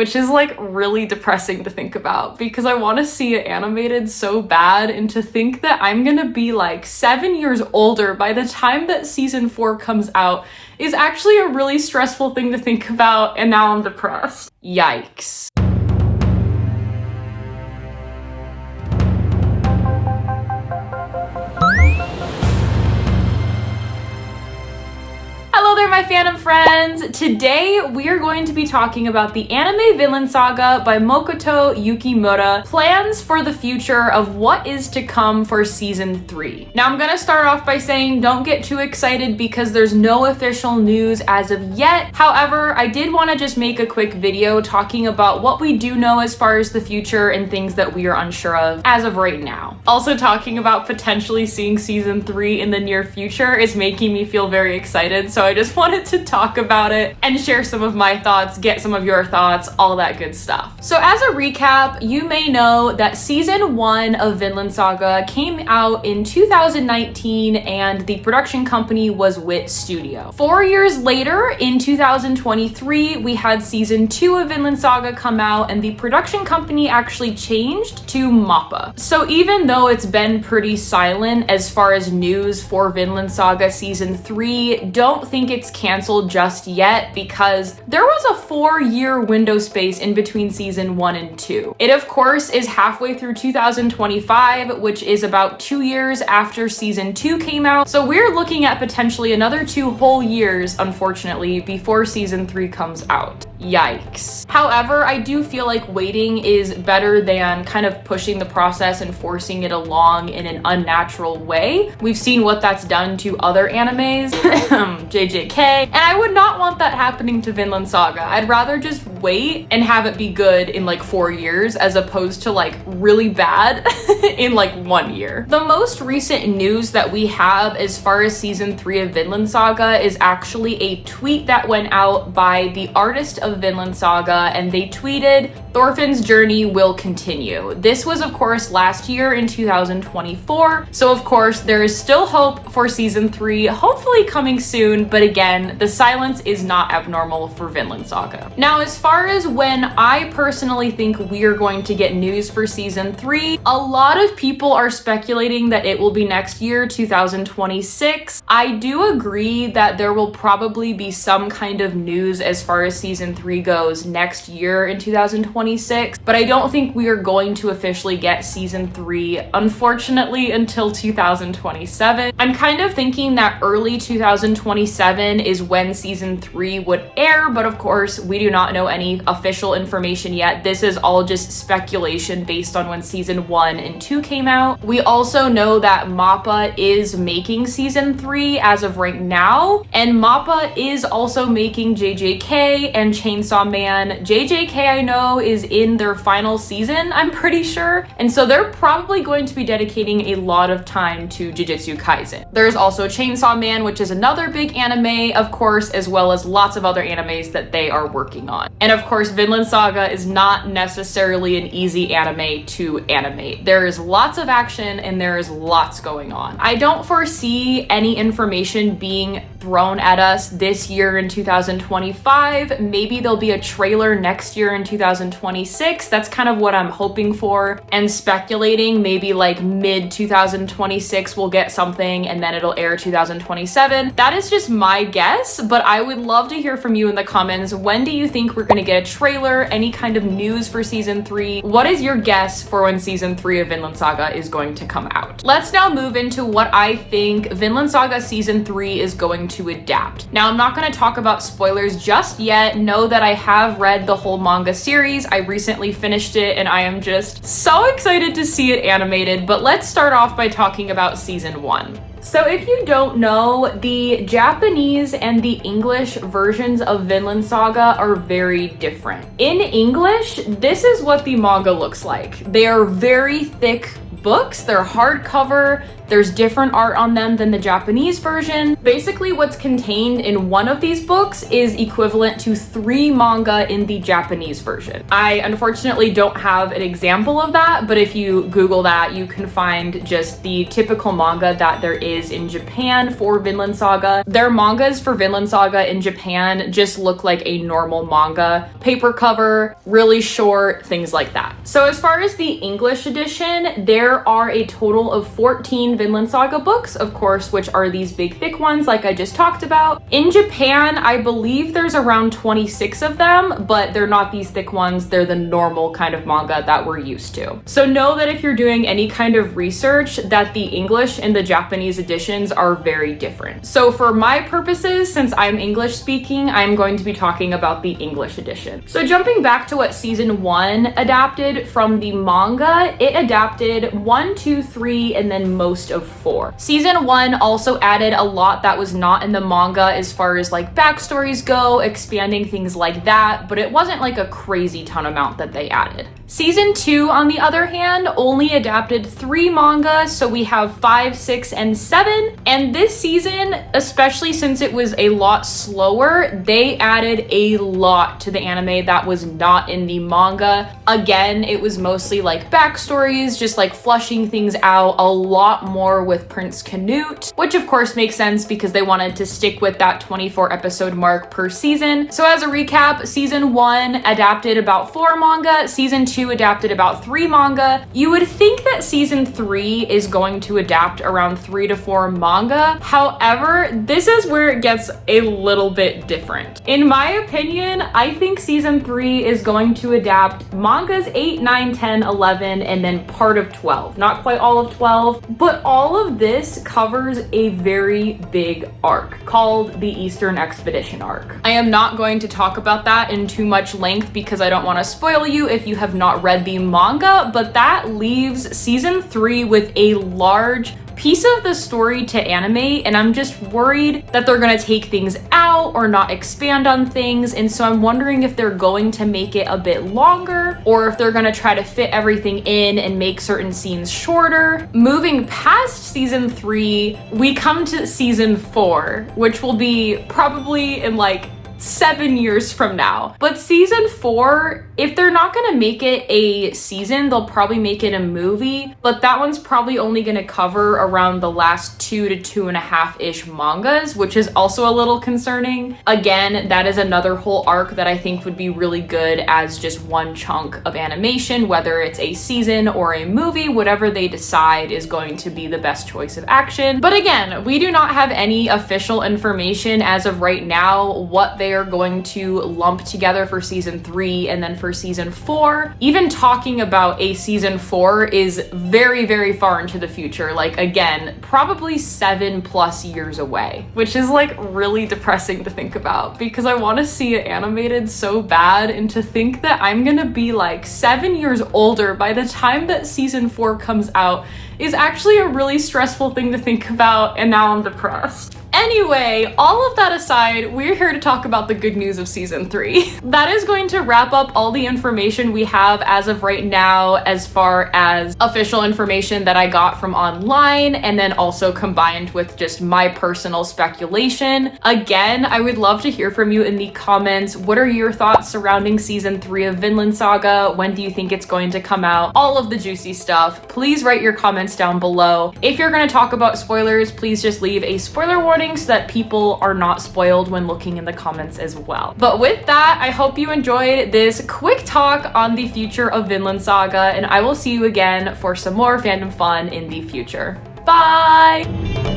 which is like really depressing to think about because I want to see it animated so bad, and to think that I'm gonna be like 7 years older by the time that season 4 comes out is actually a really stressful thing to think about, and now I'm depressed. Yikes. Hello there, my fandom friends! Today, we are going to be talking about the anime Vinland Saga by Makoto Yukimura, plans for the future of what is to come for season 3. Now, I'm gonna start off by saying don't get too excited because there's no official news as of yet. However, I did want to just make a quick video talking about what we do know as far as the future and things that we are unsure of as of right now. Also, talking about potentially seeing season 3 in the near future is making me feel very excited, so I just wanted to talk about it and share some of my thoughts, get some of your thoughts, all that good stuff. So as a recap, you may know that season 1 of Vinland Saga came out in 2019 and the production company was Wit Studio. 4 years later, in 2023, we had season 2 of Vinland Saga come out and the production company actually changed to MAPPA. So even though it's been pretty silent as far as news for Vinland Saga season 3, don't think it's canceled just yet because there was a 4-year window space in between season 1 and 2. It of course is halfway through 2025, which is about 2 years after season 2 came out. So we're looking at potentially another 2 whole years, unfortunately, before season 3 comes out. Yikes. However, I do feel like waiting is better than kind of pushing the process and forcing it along in an unnatural way. We've seen what that's done to other animes, JJK, and I would not want that happening to Vinland Saga. I'd rather just wait and have it be good in like 4 years as opposed to like really bad in like 1 year. The most recent news that we have as far as season 3 of Vinland Saga is actually a tweet that went out by the artist of Vinland Saga, and they tweeted, "Thorfinn's journey will continue." This was of course last year in 2024, so of course there is still hope for season 3, hopefully coming soon, but again, the silence is not abnormal for Vinland Saga. Now, as far as when I personally think we are going to get news for season 3, a lot of people are speculating that it will be next year, 2026. I do agree that there will probably be some kind of news as far as season 3 goes next year in 2026, but I don't think we are going to officially get season 3, unfortunately, until 2027. I'm kind of thinking that early 2027 is when season 3 would air, but of course, we do not know any official information yet. This is all just speculation based on when season 1 and 2 came out. We also know that MAPPA is making season 3 as of right now, and MAPPA is also making JJK and Chainsaw Man. JJK, I know, is in their final season, I'm pretty sure, and so they're probably going to be dedicating a lot of time to Jujutsu Kaisen. There's also Chainsaw Man, which is another big anime, of course, as well as lots of other animes that they are working on. And of course, Vinland Saga is not necessarily an easy anime to animate. There is lots of action and there is lots going on. I don't foresee any information being thrown at us this year in 2025. Maybe there'll be a trailer next year in 2026. That's kind of what I'm hoping for and speculating. Maybe like mid 2026 we'll get something and then it'll air 2027. That is just my guess, but I would love to hear from you in the comments. When do you think we're gonna get a trailer? Any kind of news for season 3? What is your guess for when season 3 of Vinland Saga is going to come out? Let's now move into what I think Vinland Saga season 3 is going to adapt. Now, I'm not going to talk about spoilers just yet. Know that I have read the whole manga series. I recently finished it and I am just so excited to see it animated, but let's start off by talking about season 1. So if you don't know, the Japanese and the English versions of Vinland Saga are very different. In English, this is what the manga looks like. They are very thick books. They're hardcover. There's different art on them than the Japanese version. Basically, what's contained in one of these books is equivalent to 3 manga in the Japanese version. I unfortunately don't have an example of that, but if you Google that, you can find just the typical manga that there is in Japan for Vinland Saga. Their mangas for Vinland Saga in Japan just look like a normal manga. Paper cover, really short, things like that. So as far as the English edition, there are a total of 14 Vinland Saga books, of course, which are these big thick ones like I just talked about. In Japan, I believe there's around 26 of them, but they're not these thick ones. They're the normal kind of manga that we're used to. So know that if you're doing any kind of research, that the English and the Japanese editions are very different. So for my purposes, since I'm English speaking, I'm going to be talking about the English edition. So jumping back to what season 1 adapted from the manga, it adapted 1, 2, 3, and then most of 4. Season 1 also added a lot that was not in the manga as far as like backstories go, expanding things like that, but it wasn't like a crazy ton amount that they added. Season 2, on the other hand, only adapted 3 manga, so we have 5, 6, and 7. And this season, especially since it was a lot slower, they added a lot to the anime that was not in the manga. Again, it was mostly like backstories, just like flushing things out a lot more with Prince Canute, which of course makes sense because they wanted to stick with that 24 episode mark per season. So as a recap, season 1 adapted about 4 manga, season 2 adapted about 3 manga. You would think that season 3 is going to adapt around 3 to 4 manga. However, this is where it gets a little bit different. In my opinion, I think season 3 is going to adapt mangas 8, 9, 10, 11, and then part of 12. Not quite all of 12, but all of this covers a very big arc called the Eastern Expedition arc. I am not going to talk about that in too much length because I don't want to spoil you if you have not read the manga, but that leaves season 3 with a large piece of the story to animate, and I'm just worried that they're gonna take things out or not expand on things, and so I'm wondering if they're going to make it a bit longer or if they're gonna try to fit everything in and make certain scenes shorter. Moving past season 3, we come to season 4, which will be probably in like 7 years from now. But season 4, if they're not gonna make it a season, they'll probably make it a movie, but that one's probably only gonna cover around the last 2 to 2.5-ish mangas, which is also a little concerning. Again, that is another whole arc that I think would be really good as just one chunk of animation, whether it's a season or a movie, whatever they decide is going to be the best choice of action. But again, we do not have any official information as of right now what they are going to lump together for season 3 and then for season 4. Even talking about a season 4 is very, very far into the future. Like, again, probably 7+ years away, which is like really depressing to think about because I want to see it animated so bad, and to think that I'm gonna be like 7 years older by the time that season 4 comes out is actually a really stressful thing to think about, and now I'm depressed. Anyway, all of that aside, we're here to talk about the good news of season 3. That is going to wrap up all the information we have as of right now as far as official information that I got from online, and then also combined with just my personal speculation. Again, I would love to hear from you in the comments. What are your thoughts surrounding season 3 of Vinland Saga? When do you think it's going to come out? All of the juicy stuff. Please write your comments down below. If you're going to talk about spoilers, please just leave a spoiler warning so that people are not spoiled when looking in the comments as well. But with that, I hope you enjoyed this quick talk on the future of Vinland Saga, and I will see you again for some more fandom fun in the future. Bye!